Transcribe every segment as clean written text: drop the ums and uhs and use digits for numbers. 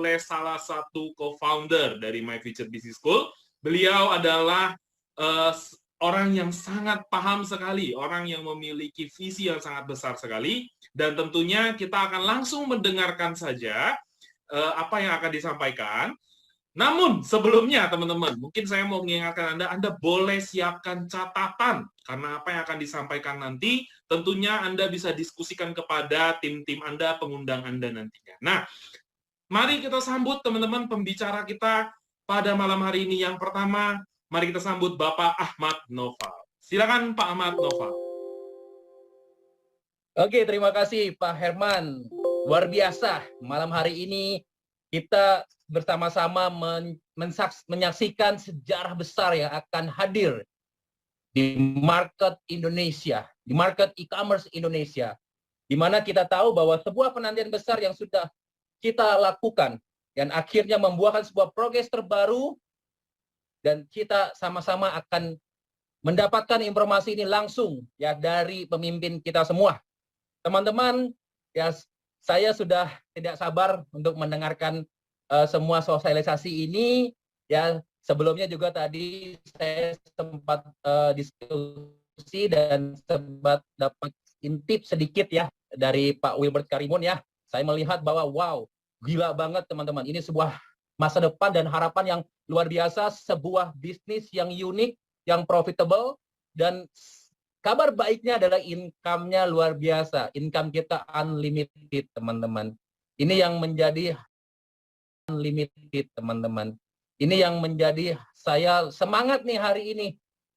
oleh salah satu co-founder dari My Future Business School. Beliau adalah orang yang sangat paham sekali, orang yang memiliki visi yang sangat besar sekali, dan tentunya kita akan langsung mendengarkan saja apa yang akan disampaikan. Namun sebelumnya teman-teman, mungkin saya mau mengingatkan Anda boleh siapkan catatan, karena apa yang akan disampaikan nanti, tentunya Anda bisa diskusikan kepada tim-tim Anda, pengundang Anda nantinya. Nah, mari kita sambut teman-teman pembicara kita pada malam hari ini. Yang pertama, mari kita sambut Bapak Ahmad Noval. Silakan Pak Ahmad Noval. Oke, terima kasih Pak Herman. Luar biasa, malam hari ini kita bersama-sama menyaksikan sejarah besar yang akan hadir di market Indonesia, di market e-commerce Indonesia, di mana kita tahu bahwa sebuah penantian besar yang sudah kita lakukan dan akhirnya membuahkan sebuah progres terbaru, dan kita sama-sama akan mendapatkan informasi ini langsung ya dari pemimpin kita semua. Teman-teman, ya saya sudah tidak sabar untuk mendengarkan semua sosialisasi ini. Ya, sebelumnya juga tadi saya sempat diskusi dan sempat dapat intip sedikit ya dari Pak Wilbert Karimun ya. Saya melihat bahwa wow, gila banget teman-teman. Ini sebuah masa depan dan harapan yang luar biasa, sebuah bisnis yang unik, yang profitable, dan kabar baiknya adalah income-nya luar biasa. Income kita unlimited, teman-teman. Ini yang menjadi unlimited, teman-teman. Ini yang menjadi saya semangat nih hari ini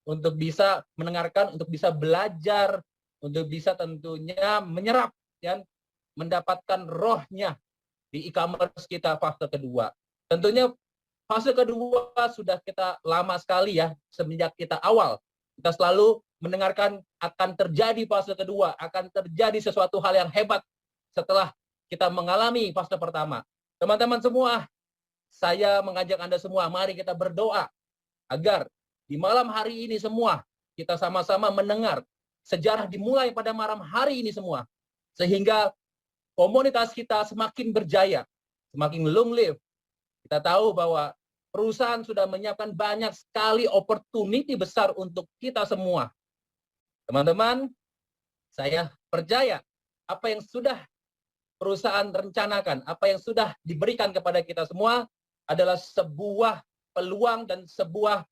untuk bisa mendengarkan, untuk bisa belajar, untuk bisa tentunya menyerap dan mendapatkan rohnya di e-commerce kita fase kedua. Tentunya fase kedua sudah kita lama sekali ya, semenjak kita awal. Kita selalu mendengarkan akan terjadi fase kedua, akan terjadi sesuatu hal yang hebat setelah kita mengalami fase pertama. Teman-teman semua, saya mengajak Anda semua, mari kita berdoa agar di malam hari ini semua kita sama-sama mendengar sejarah dimulai pada malam hari ini semua, sehingga komunitas kita semakin berjaya, semakin long live. Kita tahu bahwa perusahaan sudah menyiapkan banyak sekali opportunity besar untuk kita semua. Teman-teman, saya percaya apa yang sudah perusahaan rencanakan, apa yang sudah diberikan kepada kita semua adalah sebuah peluang dan sebuah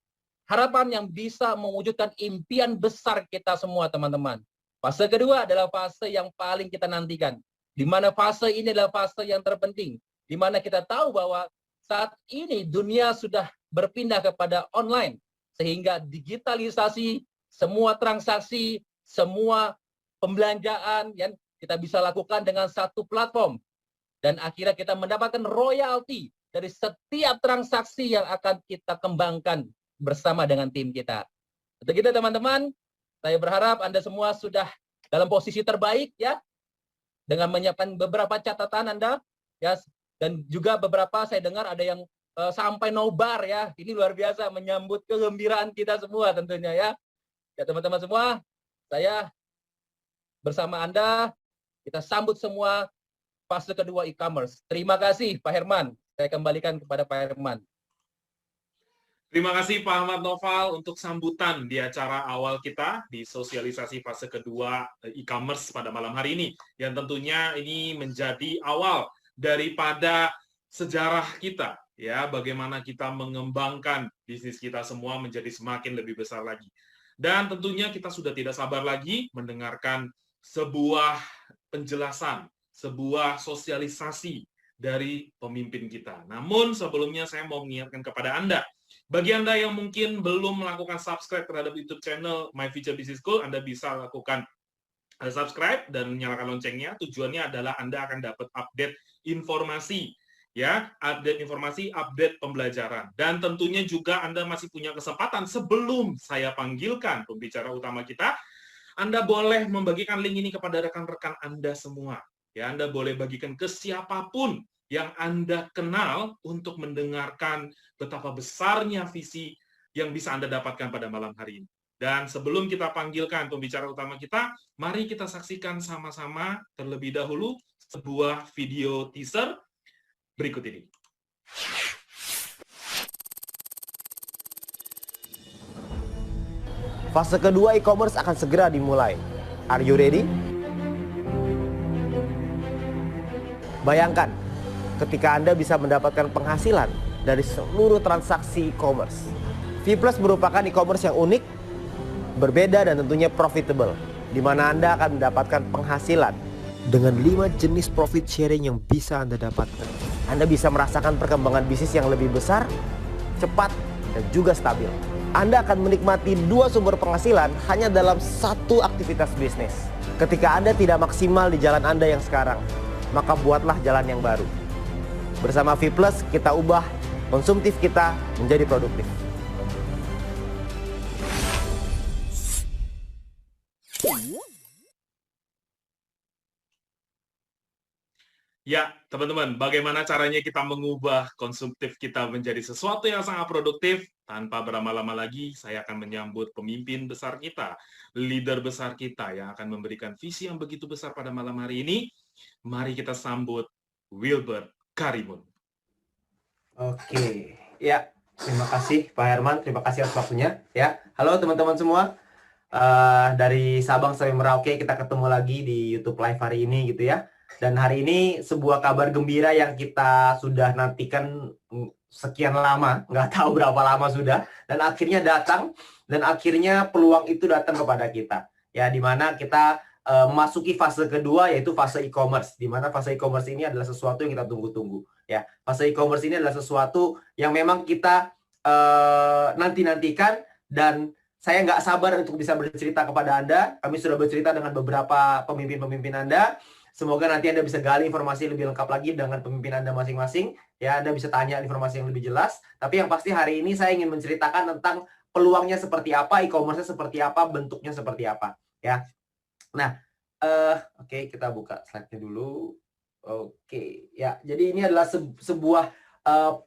harapan yang bisa mewujudkan impian besar kita semua, teman-teman. Fase kedua adalah fase yang paling kita nantikan, di mana fase ini adalah fase yang terpenting, di mana kita tahu bahwa saat ini dunia sudah berpindah kepada online, sehingga digitalisasi semua transaksi, semua pembelanjaan yang kita bisa lakukan dengan satu platform, dan akhirnya kita mendapatkan royalti dari setiap transaksi yang akan kita kembangkan bersama dengan tim kita. Untuk itu teman-teman, saya berharap Anda semua sudah dalam posisi terbaik ya, dengan menyiapkan beberapa catatan Anda ya, dan juga beberapa saya dengar ada yang sampai nobar ya. Ini luar biasa menyambut kegembiraan kita semua tentunya ya. Ya teman-teman semua, saya bersama Anda, kita sambut semua fase kedua e-commerce. Terima kasih Pak Herman. Saya kembalikan kepada Pak Herman. Terima kasih Pak Ahmad Noval untuk sambutan di acara awal kita di sosialisasi fase kedua e-commerce pada malam hari ini. Yang tentunya ini menjadi awal daripada sejarah kita, ya, bagaimana kita mengembangkan bisnis kita semua menjadi semakin lebih besar lagi. Dan tentunya kita sudah tidak sabar lagi mendengarkan sebuah penjelasan, sebuah sosialisasi dari pemimpin kita. Namun sebelumnya saya mau mengingatkan kepada Anda, bagi Anda yang mungkin belum melakukan subscribe terhadap YouTube channel My Future Business School, Anda bisa lakukan subscribe dan nyalakan loncengnya. Tujuannya adalah Anda akan dapat update informasi, ya, update informasi, update pembelajaran. Dan tentunya juga Anda masih punya kesempatan sebelum saya panggilkan pembicara utama kita, Anda boleh membagikan link ini kepada rekan-rekan Anda semua. Ya, Anda boleh bagikan ke siapapun yang Anda kenal untuk mendengarkan betapa besarnya visi yang bisa Anda dapatkan pada malam hari ini. Dan sebelum kita panggilkan pembicara utama kita, mari kita saksikan sama-sama terlebih dahulu sebuah video teaser berikut ini. Fase kedua e-commerce akan segera dimulai. Are you ready? Bayangkan, ketika Anda bisa mendapatkan penghasilan dari seluruh transaksi e-commerce. Vplus merupakan e-commerce yang unik, berbeda dan tentunya profitable, di mana Anda akan mendapatkan penghasilan dengan 5 jenis profit sharing yang bisa Anda dapatkan. Anda bisa merasakan perkembangan bisnis yang lebih besar, cepat, dan juga stabil. Anda akan menikmati 2 sumber penghasilan hanya dalam satu aktivitas bisnis. Ketika Anda tidak maksimal di jalan Anda yang sekarang, maka buatlah jalan yang baru. Bersama Vplus, kita ubah konsumtif kita menjadi produktif. Ya, teman-teman, bagaimana caranya kita mengubah konsumtif kita menjadi sesuatu yang sangat produktif? Tanpa berlama-lama lagi, saya akan menyambut pemimpin besar kita, leader besar kita yang akan memberikan visi yang begitu besar pada malam hari ini. Mari kita sambut Wilbert Karimun. Oke, ya, terima kasih Pak Herman, terima kasih atas waktunya. Ya, halo teman-teman semua. Dari Sabang sampai Merauke kita ketemu lagi di YouTube Live hari ini gitu ya. Dan hari ini sebuah kabar gembira yang kita sudah nantikan sekian lama, nggak tahu berapa lama sudah, dan akhirnya datang, dan akhirnya peluang itu datang kepada kita. Ya, di mana kita memasuki fase kedua, yaitu fase e-commerce. Di mana fase e-commerce ini adalah sesuatu yang kita tunggu-tunggu. Ya, fase e-commerce ini adalah sesuatu yang memang kita nanti-nantikan, dan saya nggak sabar untuk bisa bercerita kepada Anda. Kami sudah bercerita dengan beberapa pemimpin-pemimpin Anda. Semoga nanti Anda bisa gali informasi lebih lengkap lagi dengan pemimpin Anda masing-masing. Ya, Anda bisa tanya informasi yang lebih jelas. Tapi yang pasti hari ini saya ingin menceritakan tentang peluangnya seperti apa, e-commerce-nya seperti apa, bentuknya seperti apa. Ya. Nah, oke, kita buka slide-nya dulu. Oke, ya. Jadi ini adalah sebuah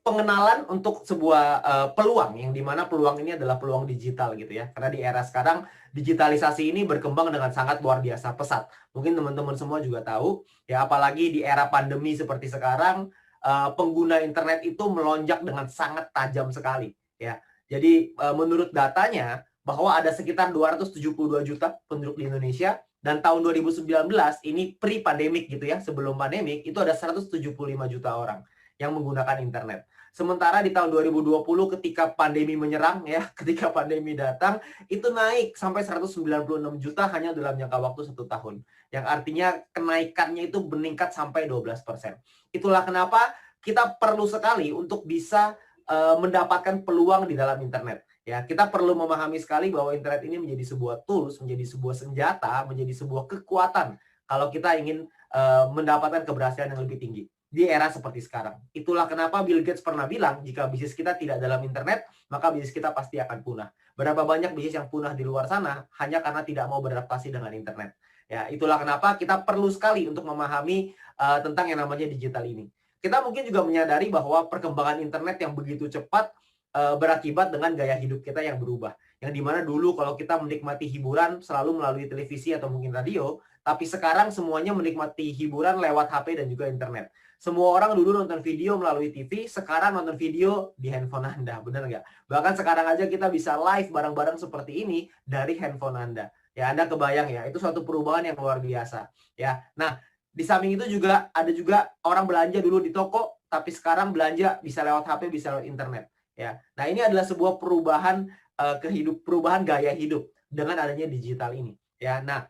pengenalan untuk sebuah peluang, yang dimana peluang ini adalah peluang digital gitu ya. Karena di era sekarang digitalisasi ini berkembang dengan sangat luar biasa pesat. Mungkin teman-teman semua juga tahu ya, apalagi di era pandemi seperti sekarang, pengguna internet itu melonjak dengan sangat tajam sekali ya. Jadi menurut datanya bahwa ada sekitar 272 juta penduduk di Indonesia, dan tahun 2019 ini pre-pandemic gitu ya, sebelum pandemik itu ada 175 juta orang yang menggunakan internet. Sementara di tahun 2020 ketika pandemi menyerang ya, ketika pandemi datang, itu naik sampai 196 juta hanya dalam jangka waktu 1 tahun. Yang artinya kenaikannya itu meningkat sampai 12%. Itulah kenapa kita perlu sekali untuk bisa mendapatkan peluang di dalam internet. Ya, kita perlu memahami sekali bahwa internet ini menjadi sebuah tools, menjadi sebuah senjata, menjadi sebuah kekuatan kalau kita ingin mendapatkan keberhasilan yang lebih tinggi di era seperti sekarang. Itulah kenapa Bill Gates pernah bilang, jika bisnis kita tidak dalam internet, maka bisnis kita pasti akan punah. Berapa banyak bisnis yang punah di luar sana hanya karena tidak mau beradaptasi dengan internet. Ya, itulah kenapa kita perlu sekali untuk memahami tentang yang namanya digital ini. Kita mungkin juga menyadari bahwa perkembangan internet yang begitu cepat berakibat dengan gaya hidup kita yang berubah. Yang dimana dulu kalau kita menikmati hiburan selalu melalui televisi atau mungkin radio, tapi sekarang semuanya menikmati hiburan lewat HP dan juga internet. Semua orang dulu nonton video melalui TV, sekarang nonton video di handphone Anda, benar nggak? Bahkan sekarang aja kita bisa live bareng-bareng seperti ini dari handphone Anda. Ya, Anda kebayang ya, itu suatu perubahan yang luar biasa. Ya, nah di samping itu juga ada juga orang belanja dulu di toko, tapi sekarang belanja bisa lewat HP, bisa lewat internet. Ya, nah ini adalah sebuah perubahan perubahan gaya hidup dengan adanya digital ini. Ya, nah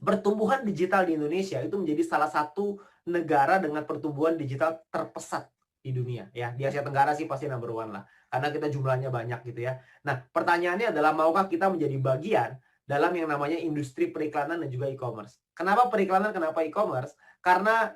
pertumbuhan digital di Indonesia itu menjadi salah satu negara dengan pertumbuhan digital terpesat di dunia. Ya, di Asia Tenggara sih pasti number one lah, karena kita jumlahnya banyak gitu ya. Nah, pertanyaannya adalah maukah kita menjadi bagian dalam yang namanya industri periklanan dan juga e-commerce? Kenapa periklanan? Kenapa e-commerce? Karena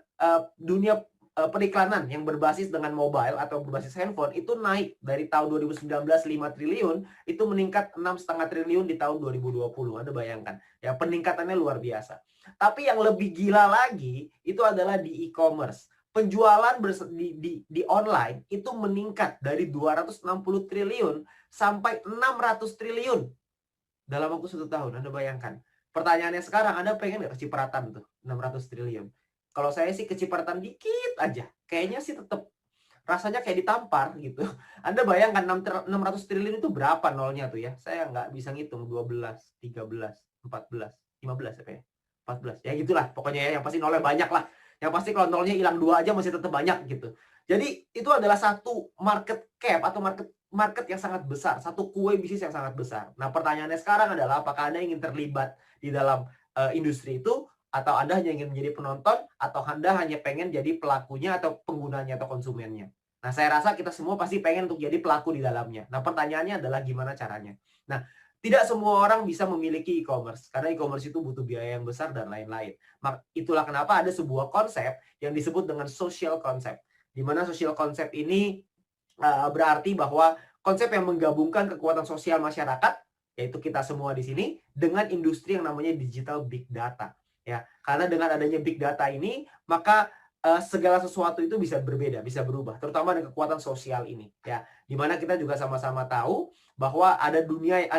dunia periklanan yang berbasis dengan mobile atau berbasis handphone itu naik dari tahun 2019 5 triliun itu meningkat 6,5 triliun di tahun 2020. Anda bayangkan ya, peningkatannya luar biasa. Tapi yang lebih gila lagi itu adalah di e-commerce. Penjualan di online itu meningkat dari 260 triliun sampai 600 triliun dalam waktu 1 tahun. Anda bayangkan. Pertanyaannya sekarang, Anda pengen nggak kecipratan tuh 600 triliun? Kalau saya sih kecipratan dikit aja. Kayaknya sih tetap rasanya kayak ditampar gitu. Anda bayangkan 600 triliun itu berapa nolnya tuh ya? Saya nggak bisa ngitung, 12, 13, 14, 15 apa ya? 14. Ya gitulah pokoknya ya, yang pasti nolnya banyak lah. Yang pasti kalau nolnya hilang 2 aja masih tetap banyak gitu. Jadi itu adalah satu market cap atau market yang sangat besar, satu kue bisnis yang sangat besar. Nah, pertanyaannya sekarang adalah apakah Anda ingin terlibat di dalam industri itu, atau Anda hanya ingin menjadi penonton, atau Anda hanya pengen jadi pelakunya atau penggunanya atau konsumennya. Nah, saya rasa kita semua pasti pengen untuk jadi pelaku di dalamnya. Nah, pertanyaannya adalah gimana caranya. Nah, tidak semua orang bisa memiliki e-commerce, karena e-commerce itu butuh biaya yang besar dan lain-lain. Itulah kenapa ada sebuah konsep yang disebut dengan social concept. Di mana social concept ini berarti bahwa konsep yang menggabungkan kekuatan sosial masyarakat, yaitu kita semua di sini, dengan industri yang namanya digital big data. Ya, karena dengan adanya big data ini, maka segala sesuatu itu bisa berbeda, bisa berubah, terutama dengan kekuatan sosial ini. Ya, dimana kita juga sama-sama tahu bahwa ada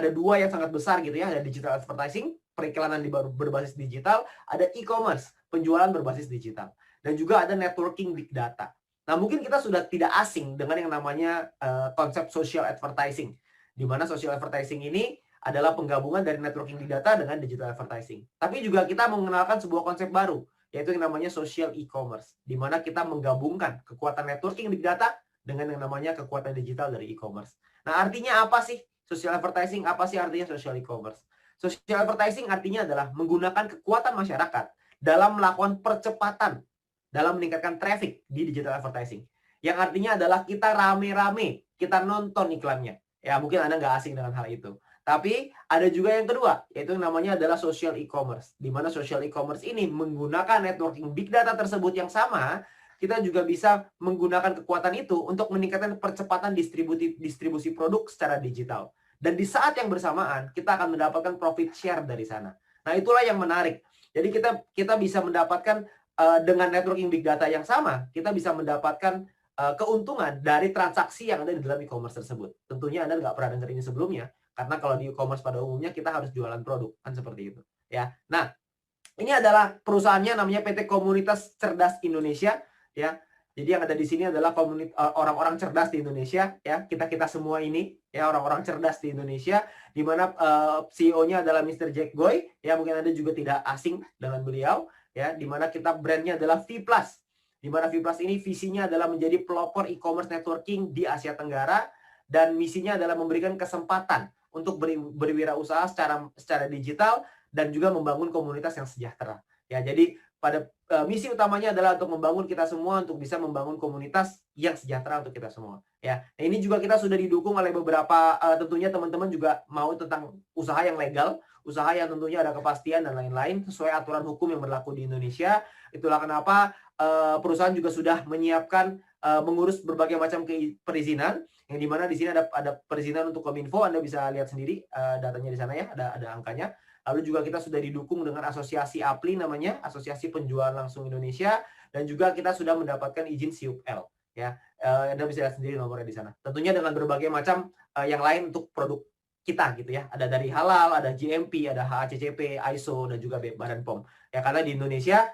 dua yang sangat besar gitu ya, ada digital advertising, periklanan berbasis digital, ada e-commerce, penjualan berbasis digital, dan juga ada networking big data. Nah, mungkin kita sudah tidak asing dengan yang namanya konsep social advertising, di mana social advertising ini adalah penggabungan dari networking big data dengan digital advertising. Tapi juga kita mengenalkan sebuah konsep baru, yaitu yang namanya social e-commerce, di mana kita menggabungkan kekuatan networking big data dengan yang namanya kekuatan digital dari e-commerce. Nah, artinya apa sih social advertising? Apa sih artinya social e-commerce? Social advertising artinya adalah menggunakan kekuatan masyarakat dalam melakukan percepatan dalam meningkatkan traffic di digital advertising. Yang artinya adalah kita rame-rame, kita nonton iklannya. Ya, mungkin Anda nggak asing dengan hal itu. Tapi ada juga yang kedua, yaitu yang namanya adalah social e-commerce. Di mana social e-commerce ini menggunakan networking big data tersebut yang sama, kita juga bisa menggunakan kekuatan itu untuk meningkatkan percepatan distribusi produk secara digital. Dan di saat yang bersamaan, kita akan mendapatkan profit share dari sana. Nah, itulah yang menarik. Jadi kita bisa mendapatkan dengan networking big data yang sama, kita bisa mendapatkan keuntungan dari transaksi yang ada di dalam e-commerce tersebut. Tentunya Anda nggak pernah dengar ini sebelumnya, karena kalau di e-commerce pada umumnya kita harus jualan produk, kan seperti itu. Ya, nah ini adalah perusahaannya namanya PT Komunitas Cerdas Indonesia. Ya, jadi yang ada di sini adalah orang-orang cerdas di Indonesia. Ya, kita semua ini ya orang-orang cerdas di Indonesia, di mana CEO-nya adalah Mr. Jack Goy. Ya, mungkin Anda juga tidak asing dengan beliau. Ya, di mana kita brandnya adalah V+. Di mana V+ ini visinya adalah menjadi pelopor e-commerce networking di Asia Tenggara, dan misinya adalah memberikan kesempatan untuk berwirausaha secara digital dan juga membangun komunitas yang sejahtera. Ya, jadi pada misi utamanya adalah untuk membangun kita semua untuk bisa membangun komunitas yang sejahtera untuk kita semua. Ya, nah, ini juga kita sudah didukung oleh beberapa tentunya teman-teman juga mau tentang usaha yang legal, usaha yang tentunya ada kepastian dan lain-lain sesuai aturan hukum yang berlaku di Indonesia. Itulah kenapa perusahaan juga sudah menyiapkan mengurus berbagai macam perizinan, yang dimana di sini ada perizinan untuk Kominfo. Anda bisa lihat sendiri datanya di sana ya, ada angkanya. Lalu juga kita sudah didukung dengan asosiasi APLI namanya, Asosiasi Penjualan Langsung Indonesia, dan juga kita sudah mendapatkan izin SIUP-L. Ya, Anda bisa lihat sendiri nomornya di sana. Tentunya dengan berbagai macam yang lain untuk produk kita gitu ya. Ada dari halal, ada GMP, ada HACCP, ISO, dan juga Badan POM. Ya, karena di Indonesia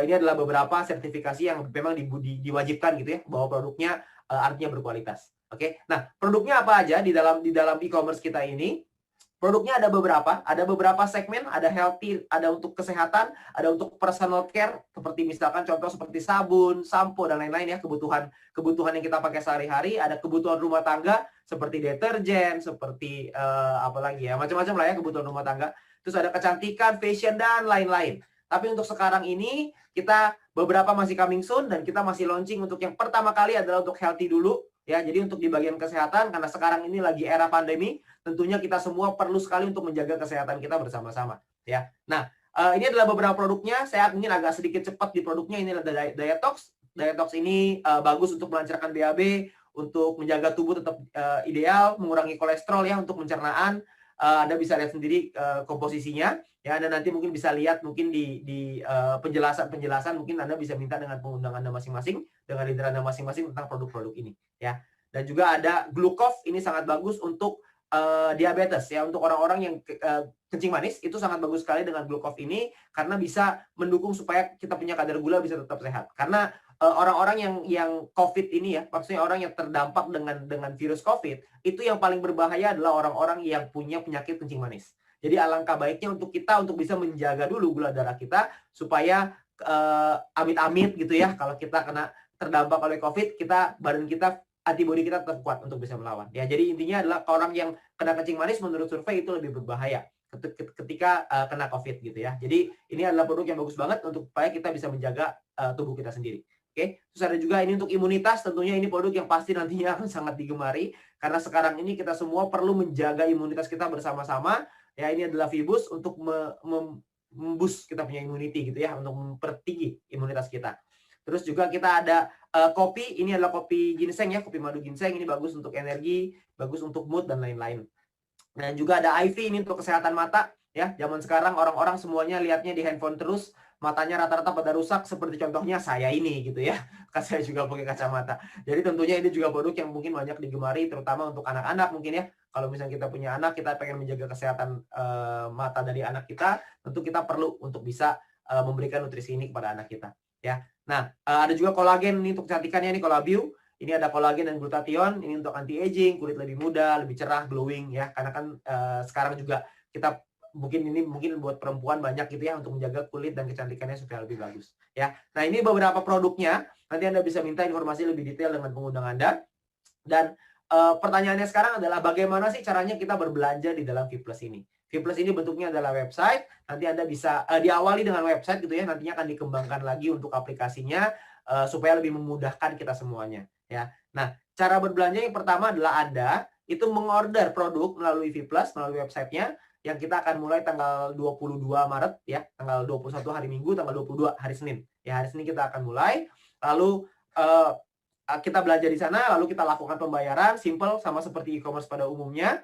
ini adalah beberapa sertifikasi yang memang diwajibkan gitu ya, bahwa produknya artinya berkualitas. Oke. Nah, produknya apa aja di dalam e-commerce kita ini? Produknya ada beberapa segmen, ada healthy, ada untuk kesehatan, ada untuk personal care, seperti misalkan contoh seperti sabun, sampo, dan lain-lain ya, kebutuhan yang kita pakai sehari-hari. Ada kebutuhan rumah tangga seperti deterjen, seperti apa lagi ya, macam-macam lah ya kebutuhan rumah tangga. Terus ada kecantikan, fashion, dan lain-lain. Tapi untuk sekarang ini kita beberapa masih coming soon, dan kita masih launching untuk yang pertama kali adalah untuk healthy dulu. Ya, jadi untuk di bagian kesehatan, karena sekarang ini lagi era pandemi, tentunya kita semua perlu sekali untuk menjaga kesehatan kita bersama-sama. Ya, nah ini adalah beberapa produknya. Saya ingin agak sedikit cepat di produknya. Ini adalah Dietox. Dietox ini bagus untuk melancarkan BAB, untuk menjaga tubuh tetap ideal, mengurangi kolesterol ya, untuk pencernaan. Anda bisa lihat sendiri komposisinya. Ya, Anda nanti mungkin bisa lihat mungkin di penjelasan mungkin Anda bisa minta dengan pengundang Anda masing-masing, dengan leader Anda masing-masing tentang produk-produk ini ya. Dan juga ada Glucov, ini sangat bagus untuk diabetes ya, untuk orang-orang yang kencing manis, itu sangat bagus sekali dengan Glucov ini, karena bisa mendukung supaya kita punya kadar gula bisa tetap sehat. Karena orang-orang yang COVID ini ya, maksudnya orang yang terdampak dengan virus COVID, itu yang paling berbahaya adalah orang-orang yang punya penyakit kencing manis. Jadi alangkah baiknya untuk kita untuk bisa menjaga dulu gula darah kita supaya amit-amit gitu ya, kalau kita terdampak oleh COVID, badan kita antibodi kita tetap kuat untuk bisa melawan. Ya, jadi intinya adalah orang yang kena kencing manis menurut survei itu lebih berbahaya ketika kena COVID gitu ya. Jadi ini adalah produk yang bagus banget untuk supaya kita bisa menjaga tubuh kita sendiri. Oke, terus ada juga ini untuk imunitas, tentunya ini produk yang pasti nantinya akan sangat digemari karena sekarang ini kita semua perlu menjaga imunitas kita bersama-sama. Ya, ini adalah Vibus untuk memboost kita punya immunity gitu ya, untuk mempertinggi imunitas kita. Terus juga kita ada kopi, ini adalah kopi ginseng ya, kopi madu ginseng, ini bagus untuk energi, bagus untuk mood dan lain-lain. Dan juga ada IV ini untuk kesehatan mata ya. Zaman sekarang orang-orang semuanya lihatnya di handphone terus, matanya rata-rata pada rusak seperti contohnya saya ini gitu ya. Kan saya juga pakai kacamata. Jadi tentunya ini juga produk yang mungkin banyak digemari terutama untuk anak-anak mungkin ya. Kalau misalnya kita punya anak, kita pengen menjaga kesehatan mata dari anak kita, tentu kita perlu untuk bisa memberikan nutrisi ini kepada anak kita ya. Nah, ada juga kolagen ini untuk kecantikannya, ini Colabio. Ini ada kolagen dan glutathione, ini untuk anti-aging, kulit lebih muda, lebih cerah, glowing ya. Karena kan sekarang juga kita mungkin buat perempuan banyak gitu ya untuk menjaga kulit dan kecantikannya supaya lebih bagus ya. Nah, ini beberapa produknya. Nanti Anda bisa minta informasi lebih detail dengan pengundang Anda. Dan pertanyaannya sekarang adalah bagaimana sih caranya kita berbelanja di dalam Vplus ini? Vplus ini bentuknya adalah website. Nanti Anda bisa diawali dengan website gitu ya. Nantinya akan dikembangkan lagi untuk aplikasinya supaya lebih memudahkan kita semuanya ya. Nah, cara berbelanja yang pertama adalah Anda itu mengorder produk melalui Vplus, melalui websitenya yang kita akan mulai tanggal 22 Maret ya, tanggal 21 hari Minggu, tanggal 22 hari Senin. Ya, hari Senin kita akan mulai. Lalu kita belanja di sana, lalu kita lakukan pembayaran simple sama seperti e-commerce pada umumnya.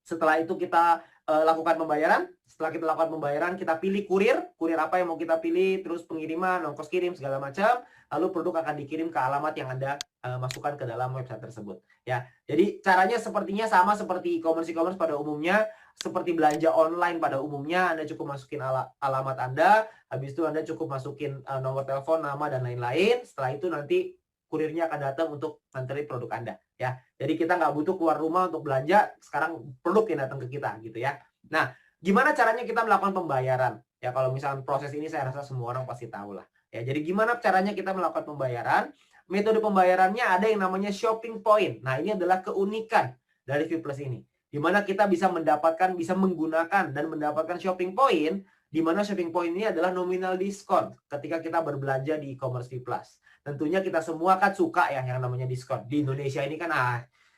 Setelah itu kita lakukan pembayaran. Setelah kita lakukan pembayaran, kita pilih kurir apa yang mau kita pilih, terus pengiriman, ongkos kirim segala macam. Lalu produk akan dikirim ke alamat yang Anda masukkan ke dalam website tersebut. Ya, jadi caranya sepertinya sama seperti e-commerce pada umumnya, seperti belanja online pada umumnya. Anda cukup masukin alamat Anda, habis itu Anda cukup masukin nomor telepon, nama dan lain-lain. Setelah itu nanti kurirnya akan datang untuk nganterin produk Anda ya. Jadi kita nggak butuh keluar rumah untuk belanja, sekarang produk yang datang ke kita gitu ya. Nah, gimana caranya kita melakukan pembayaran? Ya, kalau misalnya proses ini saya rasa semua orang pasti tahu lah. Ya, jadi gimana caranya kita melakukan pembayaran? Metode pembayarannya ada yang namanya shopping point. Nah, ini adalah keunikan dari Vplus ini. Di mana kita bisa menggunakan dan mendapatkan shopping point, di mana shopping point ini adalah nominal diskon ketika kita berbelanja di e-commerce Vplus. Tentunya kita semua kan suka ya yang namanya diskon. Di Indonesia ini kan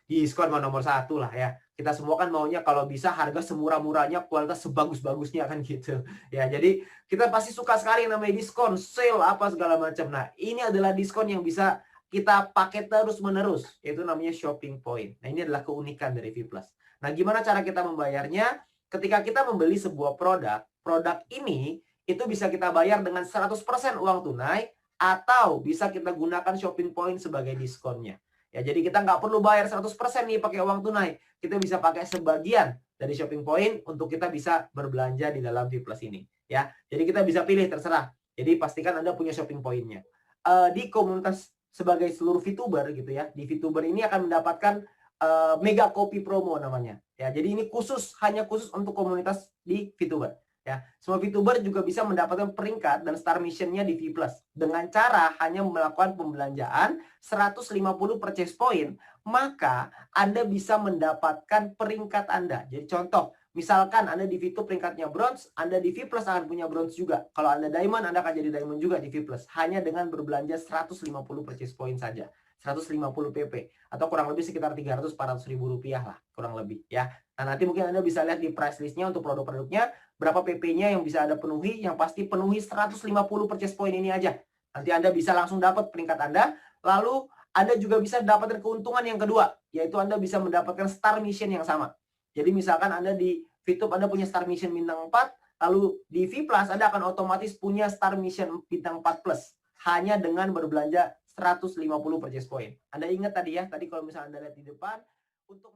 diskon nomor satu lah ya. Kita semua kan maunya kalau bisa harga semurah-murahnya, kualitas sebagus-bagusnya kan gitu. Ya, jadi kita pasti suka sekali yang namanya diskon, sale apa segala macam. Nah, ini adalah diskon yang bisa kita pakai terus-menerus, yaitu namanya shopping point. Nah, ini adalah keunikan dari Vplus. Nah, gimana cara kita membayarnya? Ketika kita membeli sebuah produk ini itu bisa kita bayar dengan 100% uang tunai, atau bisa kita gunakan shopping point sebagai diskonnya. Ya, jadi kita nggak perlu bayar 100% nih pakai uang tunai. Kita bisa pakai sebagian dari shopping point untuk kita bisa berbelanja di dalam Vplus ini. Ya, jadi kita bisa pilih terserah. Jadi pastikan Anda punya shopping point-nya. Di komunitas sebagai seluruh VTuber gitu ya. Di VTuber ini akan mendapatkan mega kopi promo namanya. Ya, jadi ini hanya khusus untuk komunitas di VTuber. Ya, semua VTuber juga bisa mendapatkan peringkat dan star mission-nya di Vplus dengan cara hanya melakukan pembelanjaan 150 purchase point, maka Anda bisa mendapatkan peringkat Anda. Jadi contoh, misalkan Anda di VTube peringkatnya bronze, Anda di Vplus akan punya bronze juga. Kalau Anda diamond, Anda akan jadi diamond juga di Vplus hanya dengan berbelanja 150 purchase point saja. 150 PP atau kurang lebih sekitar 300-400 ribu rupiah lah kurang lebih ya. Nah, nanti mungkin Anda bisa lihat di price listnya untuk produk-produknya berapa PP-nya yang bisa Anda penuhi, yang pasti penuhi 150 purchase point ini aja. Nanti Anda bisa langsung dapat peringkat Anda, lalu Anda juga bisa dapatkan keuntungan yang kedua, yaitu Anda bisa mendapatkan star mission yang sama. Jadi misalkan Anda di VTube Anda punya star mission bintang 4, lalu di Vplus Anda akan otomatis punya star mission bintang 4 plus hanya dengan berbelanja 150 purchase point. Anda ingat tadi ya, tadi kalau misalnya Anda lihat di depan, untuk